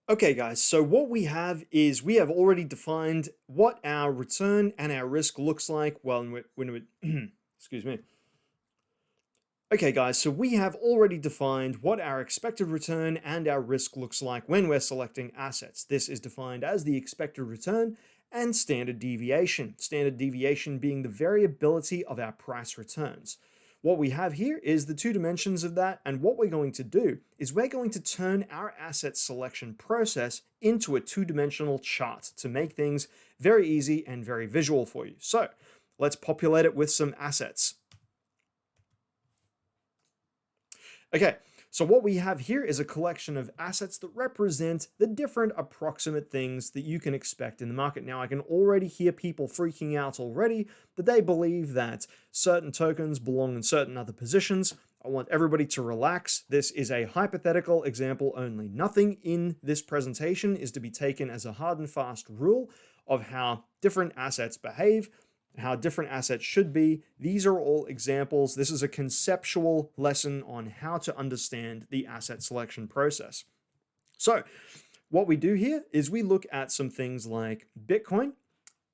Okay, guys, so what we have is we have already defined what our return and our risk looks like. Well, excuse me. Okay, guys, so we have already defined what our expected return and our risk looks like when we're selecting assets. This is defined as the expected return and standard deviation. Standard deviation being the variability of our price returns. What we have here is the two dimensions of that, and what we're going to do is we're going to turn our asset selection process into a two-dimensional chart to make things very easy and very visual for you. So let's populate it with some assets. Okay, so what we have here is a collection of assets that represent the different approximate things that you can expect in the market. Now, I can already hear people freaking out already that they believe that certain tokens belong in certain other positions. I want everybody to relax. This is a hypothetical example only. Nothing in this presentation is to be taken as a hard and fast rule of how different assets behave, how different assets should be. These are all examples. This is a conceptual lesson on how to understand the asset selection process. So what we do here is we look at some things like Bitcoin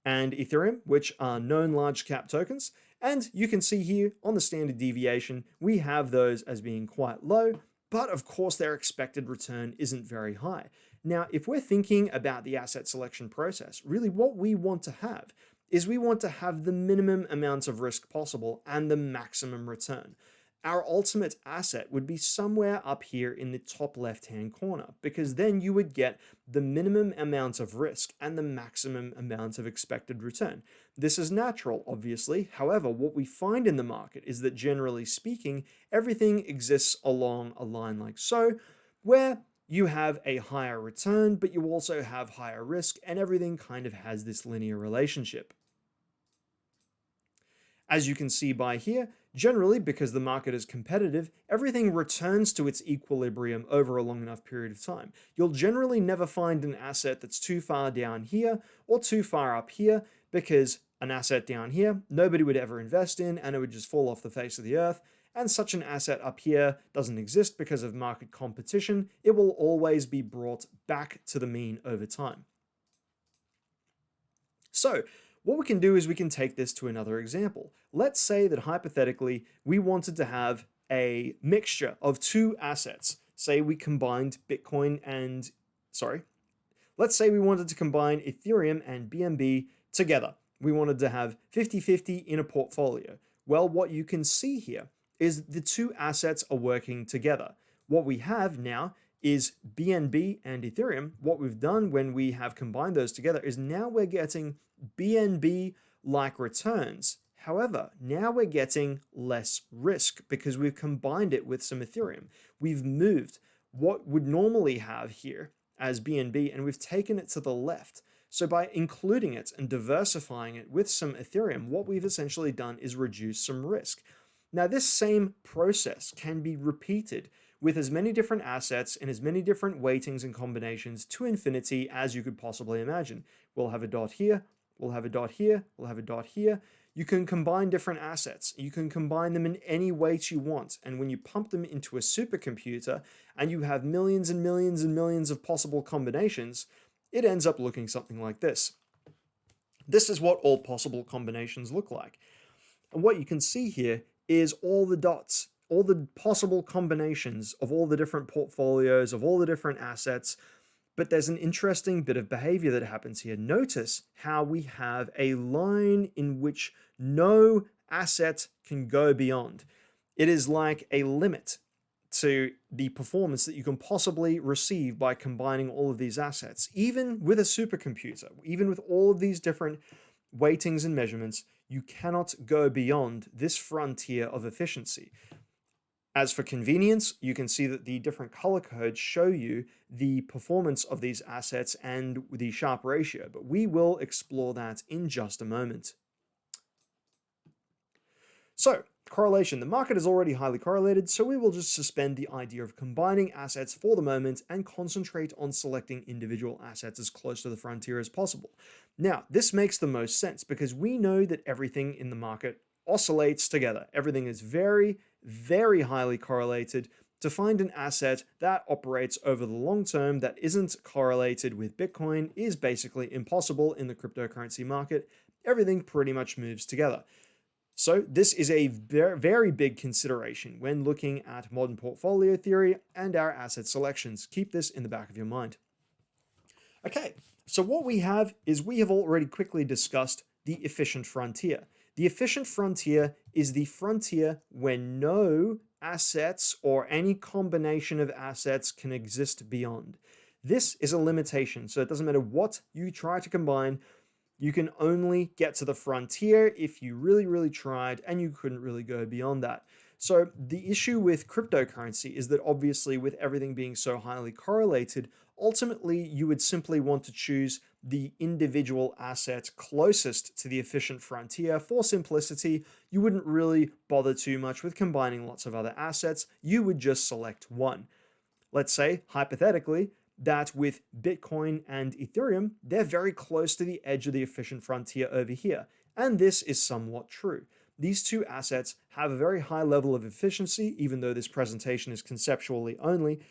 and Ethereum, which are known large cap tokens. And you can see here on the standard deviation, we have those as being quite low, but of course their expected return isn't very high. Now, if we're thinking about the asset selection process, really what we want to have is we want to have the minimum amounts of risk possible and the maximum return. Our ultimate asset would be somewhere up here in the top left-hand corner, because then you would get the minimum amount of risk and the maximum amount of expected return. This is natural, obviously. However, what we find in the market is that generally speaking, everything exists along a line like so, where you have a higher return, but you also have higher risk, and everything kind of has this linear relationship. As you can see by here, generally because the market is competitive, everything returns to its equilibrium over a long enough period of time. You'll generally never find an asset that's too far down here or too far up here, because an asset down here nobody would ever invest in and it would just fall off the face of the earth. And such an asset up here doesn't exist because of market competition. It will always be brought back to the mean over time. So what we can do is we can take this to another example. Let's say that hypothetically we wanted to have a mixture of two assets. Say we combined Bitcoin and, let's say we wanted to combine Ethereum and BNB together. We wanted to have 50-50 in a portfolio. Well, what you can see here is the two assets are working together. What we have now is BNB and Ethereum. What we've done when we have combined those together is now we're getting BNB-like returns. However, now we're getting less risk because we've combined it with some Ethereum. We've moved what would normally have here as BNB and we've taken it to the left. So by including it and diversifying it with some Ethereum, what we've essentially done is reduce some risk. Now, this same process can be repeated with as many different assets and as many different weightings and combinations to infinity as you could possibly imagine. We'll have a dot here, we'll have a dot here, we'll have a dot here. You can combine different assets. You can combine them in any weight you want. And when you pump them into a supercomputer and you have millions and millions and millions of possible combinations, it ends up looking something like this. This is what all possible combinations look like. And what you can see here is all the dots, all the possible combinations of all the different portfolios, of all the different assets. But there's an interesting bit of behavior that happens here. Notice how we have a line in which no asset can go beyond. It is like a limit to the performance that you can possibly receive by combining all of these assets. Even with a supercomputer, even with all of these different weightings and measurements, you cannot go beyond this frontier of efficiency. As for convenience, you can see that the different color codes show you the performance of these assets and the Sharpe ratio, but we will explore that in just a moment. So, correlation. The market is already highly correlated, so we will just suspend the idea of combining assets for the moment and concentrate on selecting individual assets as close to the frontier as possible. Now, this makes the most sense because we know that everything in the market oscillates together. Everything is very, very highly correlated. to find an asset that operates over the long term that isn't correlated with Bitcoin is basically impossible in the cryptocurrency market. Everything pretty much moves together. So this is a very, very big consideration when looking at modern portfolio theory and our asset selections. Keep this in the back of your mind. Okay, so what we have is we have already quickly discussed the efficient frontier. The efficient frontier is the frontier where no assets or any combination of assets can exist beyond. This is a limitation, so it doesn't matter what you try to combine, you can only get to the frontier if you really, really tried, and you couldn't really go beyond that. So the issue with cryptocurrency is that obviously with everything being so highly correlated, ultimately you would simply want to choose the individual asset closest to the efficient frontier. For simplicity, you wouldn't really bother too much with combining lots of other assets. You would just select one. Let's say, hypothetically, that with Bitcoin and Ethereum, they're very close to the edge of the efficient frontier over here. And this is somewhat true. These two assets have a very high level of efficiency, even though this presentation is conceptually only.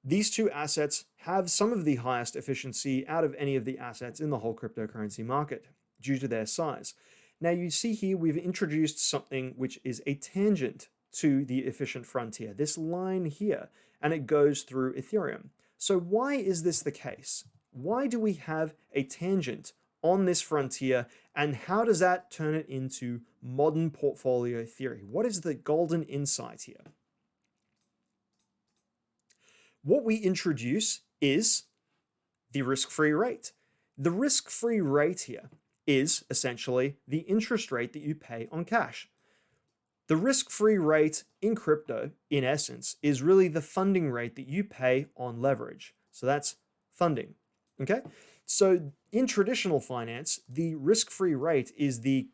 These two assets have some of the highest efficiency out of any of the assets in the whole cryptocurrency market due to their size. Now you see here we've introduced something which is a tangent to the efficient frontier, this line here, and it goes through Ethereum. So why is this the case? Why do we have a tangent on this frontier, and how does that turn it into modern portfolio theory? What is the golden insight here? What we introduce is the risk-free rate. The risk-free rate here is essentially the interest rate that you pay on cash. The risk-free rate in crypto, in essence, is really the funding rate that you pay on leverage. So that's funding, okay? So in traditional finance, the risk-free rate is the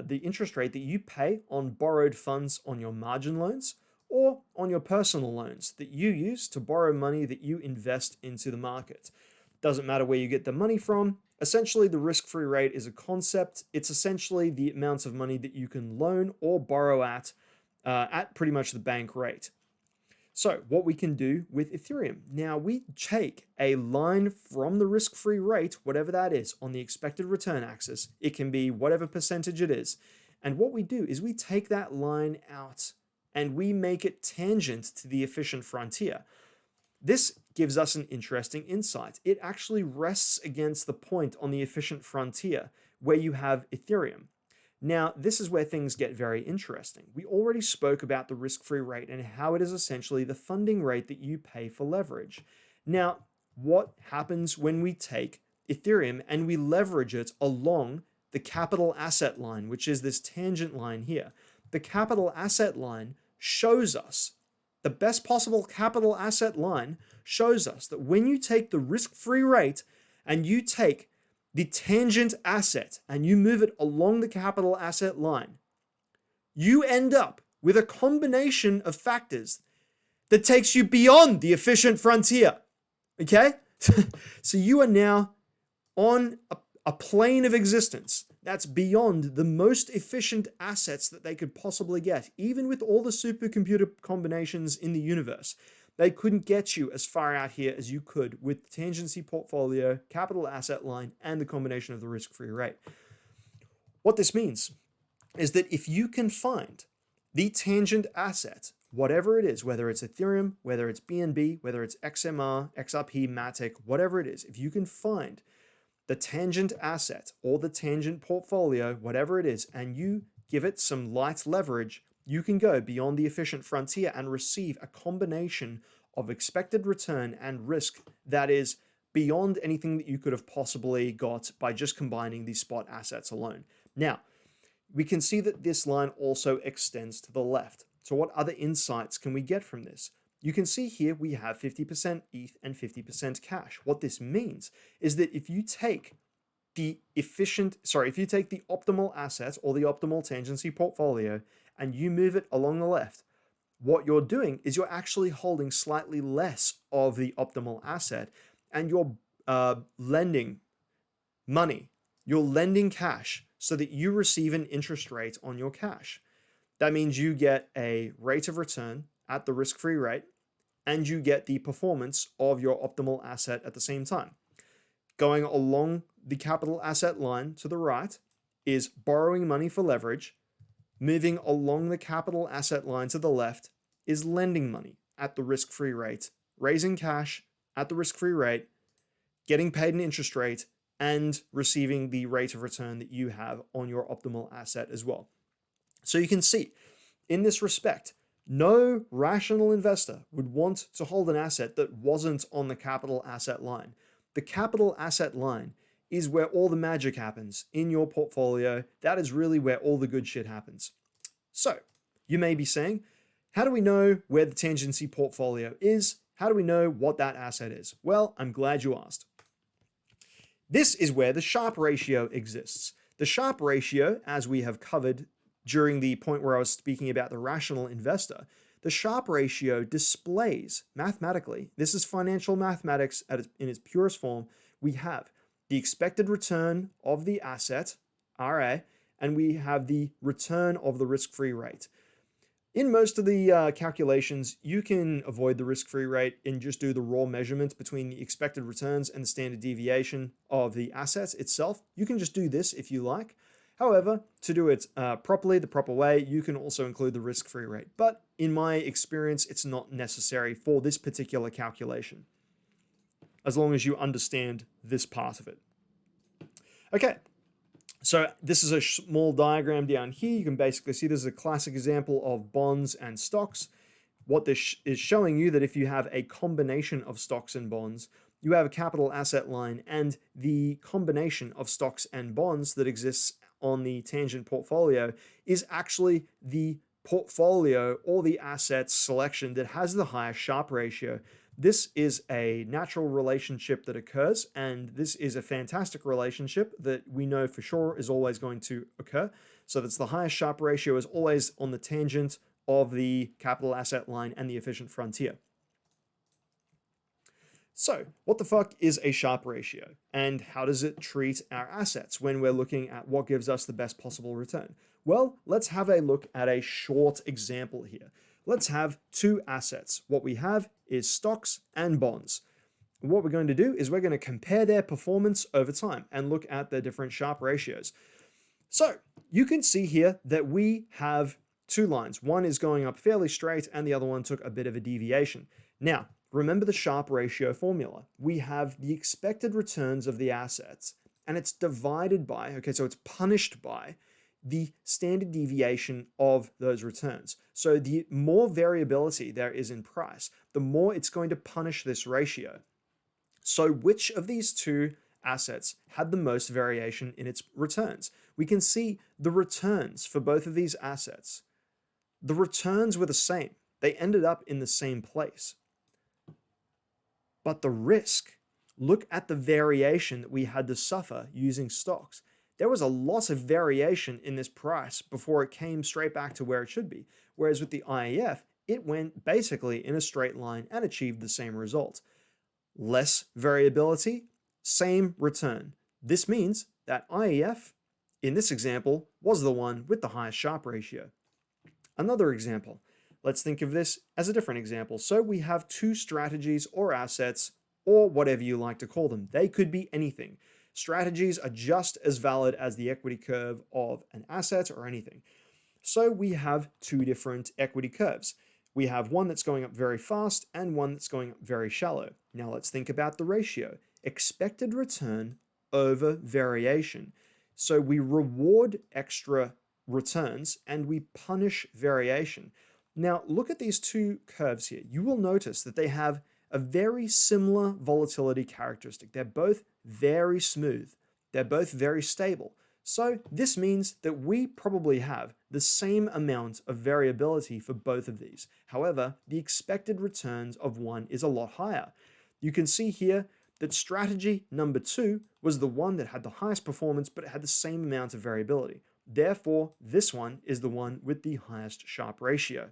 interest rate that you pay on borrowed funds on your margin loans or on your personal loans that you use to borrow money that you invest into the market. Doesn't matter where you get the money from. Essentially, the risk-free rate is a concept. It's essentially the amount of money that you can loan or borrow at pretty much the bank rate. So what we can do with Ethereum. Now we take a line from the risk-free rate, whatever that is, on the expected return axis. It can be whatever percentage it is. And what we do is we take that line out and we make it tangent to the efficient frontier. This gives us an interesting insight. It actually rests against the point on the efficient frontier where you have Ethereum. Now, this is where things get very interesting. We already spoke about the risk-free rate and how it is essentially the funding rate that you pay for leverage. Now, what happens when we take Ethereum and we leverage it along the capital asset line, which is this tangent line here? The capital asset line shows us, the best possible capital asset line shows us that when you take the risk-free rate and you take the tangent asset and you move it along the capital asset line, you end up with a combination of factors that takes you beyond the efficient frontier. Okay? So you are now on a plane of existence that's beyond the most efficient assets that they could possibly get. Even with all the supercomputer combinations in the universe, they couldn't get you as far out here as you could with the tangency portfolio, capital asset line, and the combination of the risk-free rate. What this means is that if you can find the tangent asset, whatever it is, whether it's Ethereum, whether it's BNB, whether it's XMR, XRP, Matic, whatever it is, if you can find the tangent asset or the tangent portfolio, whatever it is, and you give it some light leverage, you can go beyond the efficient frontier and receive a combination of expected return and risk that is beyond anything that you could have possibly got by just combining these spot assets alone. Now, we can see that this line also extends to the left. So what other insights can we get from this? You can see here we have 50% ETH and 50% cash. What this means is that if you take the optimal asset or the optimal tangency portfolio and you move it along the left, what you're doing is you're actually holding slightly less of the optimal asset and you're lending money. You're lending cash so that you receive an interest rate on your cash. That means you get a rate of return at the risk-free rate, and you get the performance of your optimal asset at the same time. Going along the capital asset line to the right is borrowing money for leverage. Moving along the capital asset line to the left is lending money at the risk-free rate, raising cash at the risk-free rate, getting paid an interest rate, and receiving the rate of return that you have on your optimal asset as well. So you can see, in this respect, no rational investor would want to hold an asset that wasn't on the capital asset line. The capital asset line is where all the magic happens in your portfolio. That is really where all the good shit happens. So you may be saying, how do we know where the tangency portfolio is? How do we know what that asset is? Well, I'm glad you asked. This is where the Sharpe ratio exists. The Sharpe ratio, as we have covered during the point where I was speaking about the rational investor, the Sharpe ratio displays mathematically, this is financial mathematics in its purest form, we have the expected return of the asset, RA, and we have the return of the risk-free rate. In most of the calculations, you can avoid the risk-free rate and just do the raw measurement between the expected returns and the standard deviation of the assets itself. You can just do this if you like. However, to do it properly, the proper way, you can also include the risk-free rate. But in my experience, it's not necessary for this particular calculation, as long as you understand this part of it. Okay. So this is a small diagram down here. You can basically see this is a classic example of bonds and stocks. What this is showing you that if you have a combination of stocks and bonds, you have a capital asset line, and the combination of stocks and bonds that exists on the tangent portfolio is actually the portfolio or the asset selection that has the highest Sharpe ratio. This is a natural relationship that occurs, and this is a fantastic relationship that we know for sure is always going to occur. So that's the highest Sharpe ratio is always on the tangent of the capital asset line and the efficient frontier. So what the fuck is a Sharpe ratio, and how does it treat our assets when we're looking at what gives us the best possible return? Well, let's have a look at a short example here. Let's have two assets. What we have is stocks and bonds. And what we're going to do is we're going to compare their performance over time and look at their different Sharpe ratios. So you can see here that we have two lines. One is going up fairly straight and the other one took a bit of a deviation. Now, remember the Sharpe ratio formula. We have the expected returns of the assets and it's divided by, okay, so it's punished by the standard deviation of those returns. So the more variability there is in price, the more it's going to punish this ratio. So which of these two assets had the most variation in its returns? We can see the returns for both of these assets. The returns were the same. They ended up in the same place. But the risk, look at the variation that we had to suffer using stocks. There was a lot of variation in this price before it came straight back to where it should be. Whereas with the IEF, it went basically in a straight line and achieved the same result. Less variability, same return. This means that IEF, in this example, was the one with the highest Sharpe ratio. Another example. Let's think of this as a different example. So we have two strategies or assets, or whatever you like to call them. They could be anything. Strategies are just as valid as the equity curve of an asset or anything. So we have two different equity curves. We have one that's going up very fast and one that's going up very shallow. Now let's think about the ratio. Expected return over variation. So we reward extra returns and we punish variation. Now look at these two curves here. You will notice that they have a very similar volatility characteristic. They're both very smooth. They're both very stable. So this means that we probably have the same amount of variability for both of these. However, the expected returns of one is a lot higher. You can see here that strategy number 2 was the one that had the highest performance, but it had the same amount of variability. Therefore, this one is the one with the highest Sharpe ratio.